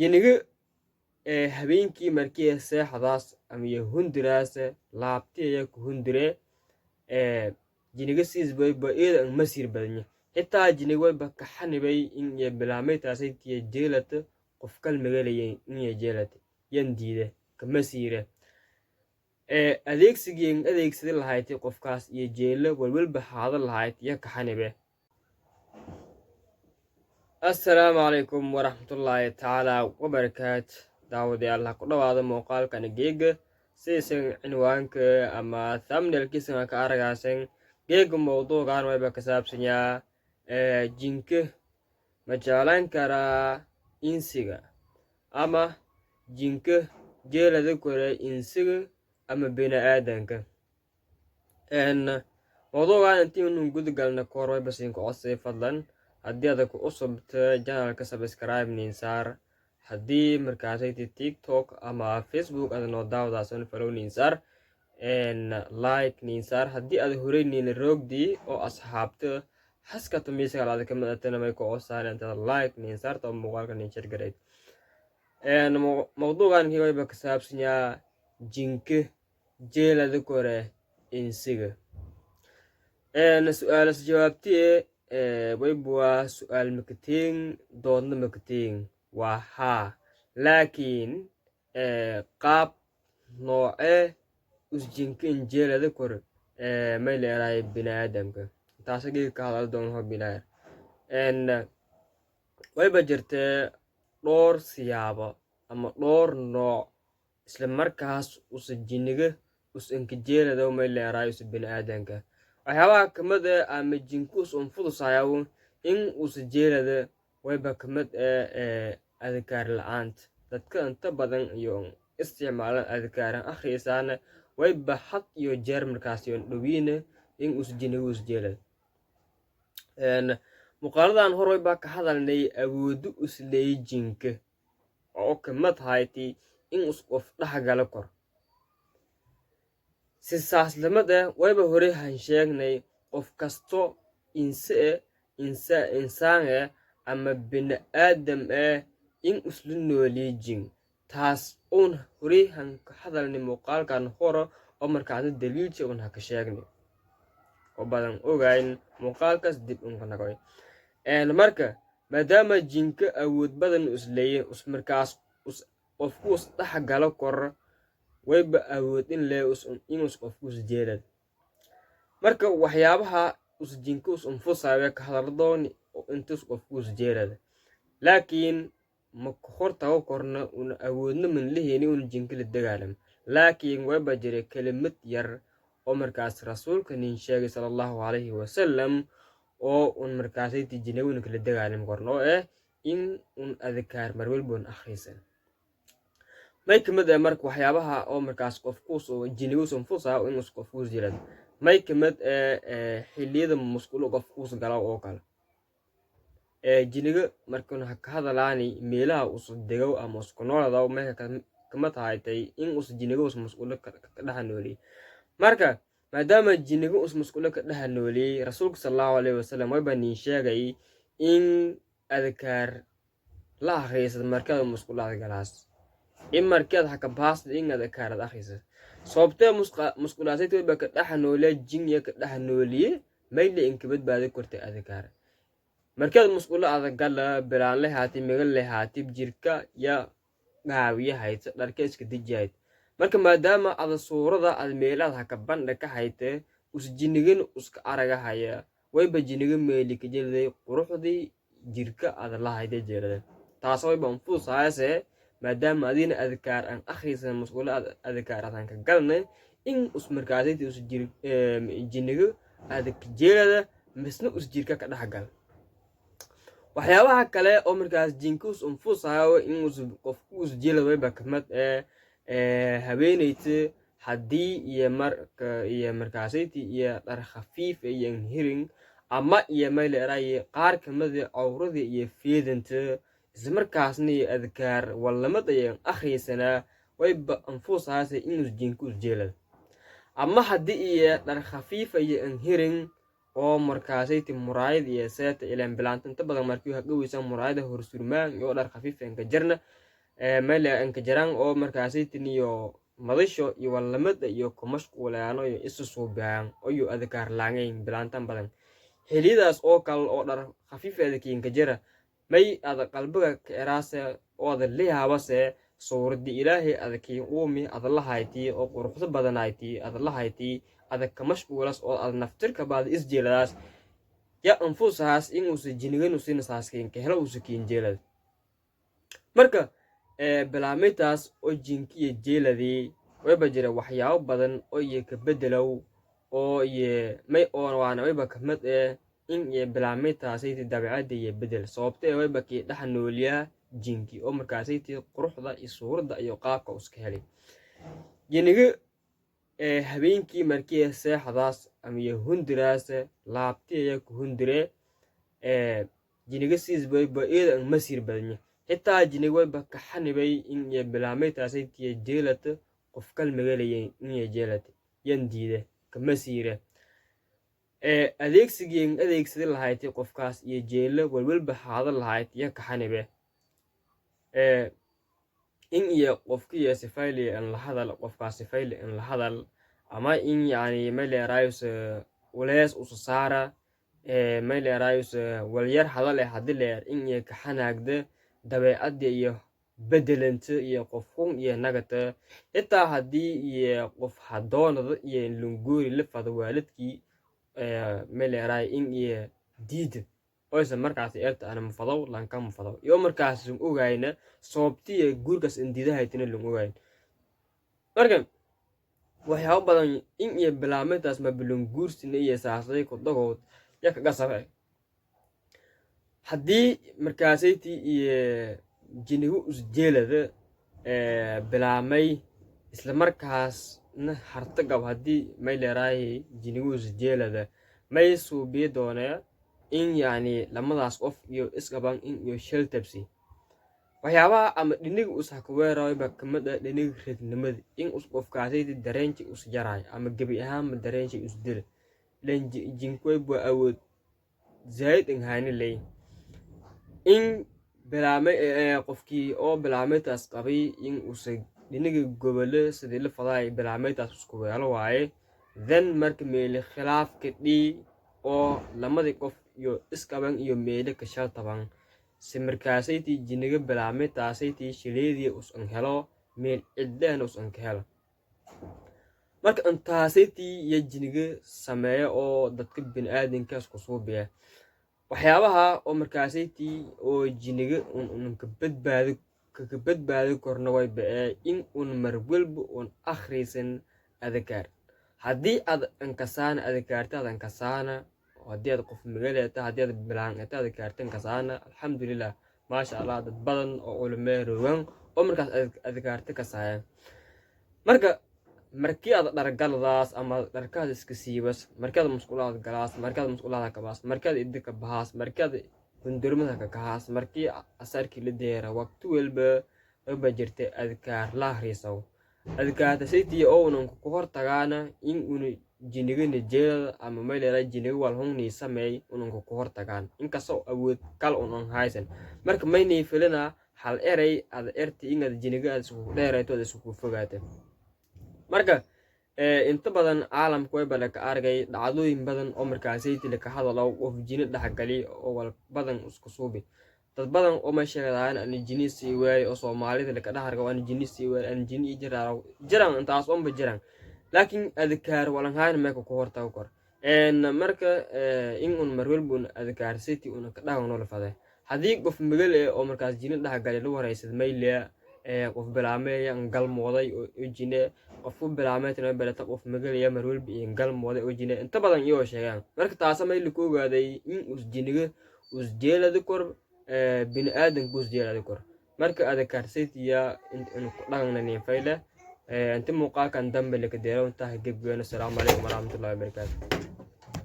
jiniga habeenkii markii seexdaas ama hundiraasa laabtiya ku hundire jiniga siisbayba iyada an masiir badanya xitaa jinig wayba kaxanibay in iyo bilaamay taasaytiya jeelata qof kalmagalaya in jeelata yan diida kamasiire adeegsigii adeegsadi lahayd qofkaas iyo jeelo walwalba haada lahayd ya kaxanibe assalaamu calaykum waraxmatullaahi tacaala wabarakaatu daawadayaal ha ku dhawaada muuqaalkan geega sidaysan cinwaanka ama thumbnailkiisa ka aragaasan geega mowduucan wayba ka saabsanyaa jinka ma jeclaan karaa insiga ama jinka jeelada kore insiga ama bini-aadanka mowduucan intiinu guda galna kahor wayba siinka codsay fadlan haddii adag ku cusubta janalka subscribe ninsaar haddii markaasayti tiktok ama facebook ada noo daawadaasoo follow ninsaar like ninsaar haddii aad horeynina roogdii oo asxaabta haskata miisagal ada ka madatana may ku codsaan intaad like ninsaarta oo muuqaalka ninshar garayd mowduucan kii wayba ka saabsanyaa jinka jeelada kore insiga su-aalas jawaabtiye waybwaa su-aal makateen doodna makateen waa haa laakiin qaab noocee usjinka injeelada kor may leerahay bini-aadamka taasa geega ka hadal doon hobilaar wayba jirtee dhowr siyaabo ama dhowr nooc isla markaas usa jiniga us inkajeelada may leerahay usa bini-aadanka waxyaabaha kamid ama jinkus unfudusayaw in usa jeelada wayba kamid adkaar la-aanta dadka inta badan iyo isticmaalan adkaaran akhriisaana wayba had iyo jeer markaasi on dhawiina in usa jiniga us jeelada muuqaaladan hor wayba ka hadalnay awoodo usleey jinka oo kamid hayti in us qof dhexgala kor si saaslamada wayba hore han sheegnay qof kasto insaan ama bini-aadam in usla noolii jin taas uun hore han ka hadalnay muuqaalkan hore oo markaasna daliilja un ha ka sheegnay oo badan ogayn muuqaalkaas dib unka nagoy marka maadaama jinka awood badan usleeye markaas qofku us dhexgalo kor wayba awood in lee inus qofku us jeelad marka waxyaabaha us jinka us unfusaawe ka hadaldoon intus qofku us jeelada laakiin ma hor tago korna una awoodna man leheni un jinka la dagaalam laakiin wayba jira kelimad yar oo markaas rasuulka nin sheegay sallallahu alayhi wasallam oo un markaasayti jinawin kala dagaalam korna oo in un adkaar marwalboon akhriisan may kamid marka waxyaabaha oo markaas qofkuus oo jinigus unfusaa inus qofkuus jirad may kamid xilliyada musqulo qofkuus gala oo kale jiniga markan ha ka hadalaani meelaha us degow ama usku noolada may kama tahay in us jiniga us musqulo ka dhaha nooliyey marka maadaama jiniga us musqulo ka dhaha nooliyey rasuulka sallallahu alayhi wasallam wayba nin sheegay in adkaar la akhriisad markada musqulada galaas in markeed ha ka baasda in adkaarad akhrisa sababtee musqulaasayt wayba ka dhaha nooliya jinya ka dhaha nooliye mayle inka badbaadi kortay adkaar markeed musqulo adag gala bilaan lehaatib migal lehaatib jirka ya gaawiya hayta dharka iska dijayd marka maadaama ada suurada ad meelaad ha ka bandha ka hayte us jinigin uska araga haya wayba jiniga meeli ka jeliday quruxdii jirka ada lahayde jeelada taas wayba unfudusaayase maadaama adina adkaar aan akhriisan musqulo adkaar aan ka galnay in us markaasayti us jiniga adag jeelada misna us jirka ka dhaxgal waxyaabaha kale oo markaas jinkus unfusayo in us qofku us jeelada wayba kamid haweenayta haddii iyo markaasayti iyo dhar khafiif iyo hiring ama iyo mayleeraye qaar kamid cawradii iyo fiidanta isla markaasna iyo adkaar wallamada ayaan akhriisanaa wayba anfuusaase inus jinka us jeelada ama haddii iyo dhar khafiifa iyo anhirin oo markaasayti muraayad iyo seeta ilaan bilaanta inta badan markii hagaweysa muraayada horsurmaan iyo dhar khafiif ka jarna mele anka jarang oo markaasaytiniyo madasho iyo walamada iyo kumashquulaano iyo isu suubiyaan oo adkaar laangayn bilaantan badan helidaas oo kale oo dhar khafiif adkiin ka jira may ada qalbiga ka eraase oo ada leeyahabase suurdi ilaahay adkiin uumi ada lahayti oo quruxda badanayti ada lahayti ada kamashquulas oo ada naftirka baad isjeeladaas ya anfusaas in uu jinigan usin saaskeen ka helo usukiin jeelad marka bilaamitaas oo jinkiye jeeladii wayba jira waxyaabo badan oo ka bedelow oo may oo waana wayba kamid in bilaamitaasaytii dabeecadda iyo bedel sababtee wayba kii dhex nooliyaa jinki oo markaasaytii quruxda iyo suuradda iyo qaabka iska helay jiniga habeenkii markii seexdaas ama hundiraas laabtiya ku hundire jiniga siisbayba eedan masiir badanya xitaa jiniga wayba ka xanibay in bilaamitaasaytii jeelata qof kalmagalaya in jeelata yan diide kama siire adeegsadi lahayd qofkaas iyo jeelo walwalba haada lahayd ya ka xanibe in qofkiiyo sifayli an la hadal qofkaas sifayli an la hadal ama in yani mayleeraayus walees usa saara mayleeraayus walyar hadale hadii leer in ka xanaagda dabeecadda iyo bedelanta iyo qofkun iyo nagata xitaa haddii iyo qof hadoonada iyo lunguuri la fado waalidkii meleeray in diid oysa markaas eerta ana mafadaw lanka mafadaw iyo markaas ogayna sababtii guurkaas indiidahaytina lug ogayn marka waxyaabo badan in bilaamadaas ma bilun guursina iyo saasay ku dagood ya kaga sabay haddii markaasayti iyo jinigu usjeelada bilaamay isla markaas harta gab haddii may leeraay jinigu usjeelada may suubiye doonaa in yani lamadaas qof iyo isqaban in iyo shil tabsi waxyaabaha ama dhiniga usaka weerayba kamida dhiniga ridnimada in qofkaasaydi dareenji us jaraay ama gabi ahaanma dareenji us dil len jinkoy buu awood zayd in haani lay in bilaamay qofkii oo bilaamitaas qabay in usay dhiniga gobole sidii la faday bilaamitaas isku weelo waaye then marka meeli khilaaf ka dhii oo lamadii qof iyo isqaban iyo meeli ka shal taban si markaasayti jiniga bilaamitaasaytii shileedii usan helo meel cidlaan usan ka helo marka intaasayti iyo jiniga sameeya oo dadka bini'aadankaas ku suubiya waxyaabaha oo markaasayti oo jiniga ka badbaadi korna way baa in marwalba akhriisan adkaar haddii aad ankasaana adkaartaada ankasaana haddii aad qof magaleeta haddii aad bilaaneta adkaartan kasaana alxamdulilah maasha allah dad badan oo culumee rogan oo markaas adkaarta kasaayaan marka markii aad dhargaladaas ama dharkaad iska siibas markaad musqulaad galaas markaad musqulaada kabaas markaad idinka bahaas markaad hundurmada ka kahaas markii asarkii la deera waqti walba waba jirta adkaar la akhriisaw adkaarta saytii oo ku hortagaana in jiniga jeelada ama meelay jiniga walhungni sameey ku hortagaan inkastoo awood kal haysan marka maynay filana hal eray ad erti inaad jiniga isku dheerayto isku fogaatay marka inta badan caalamku way bala ka argay dhacdooyin badan oo markaasayti la ka hadalo qof jini dhaxgali oo wal badan isku suubi dad badan oo ma sheegadaan an jinisi way oo Soomaalida la ka dhaxargo an jinisi way an jini jiraan intaas oo jiraan laakiin adkaar walan hayn ma ku hortaw kor marka in marwalbun adkaar city ka dhaawno la faday haddii qof magal oo markaas jini dhaxgali la wareysad mayliya qof bilaamay galmooday oo jine qof bilaamay balata qof magal marwalba galmooday oo jine inta badan iyo sheegan marka taas ma ili ku ogaaday in jiniga jeelada kor bini'aadan ku jeelada kor marka adkaar city ya in ku dhaanay fayla انت موقعك عن دم اللي كديره وانت هتجيب. السلام عليكم ورحمه الله وبركاته.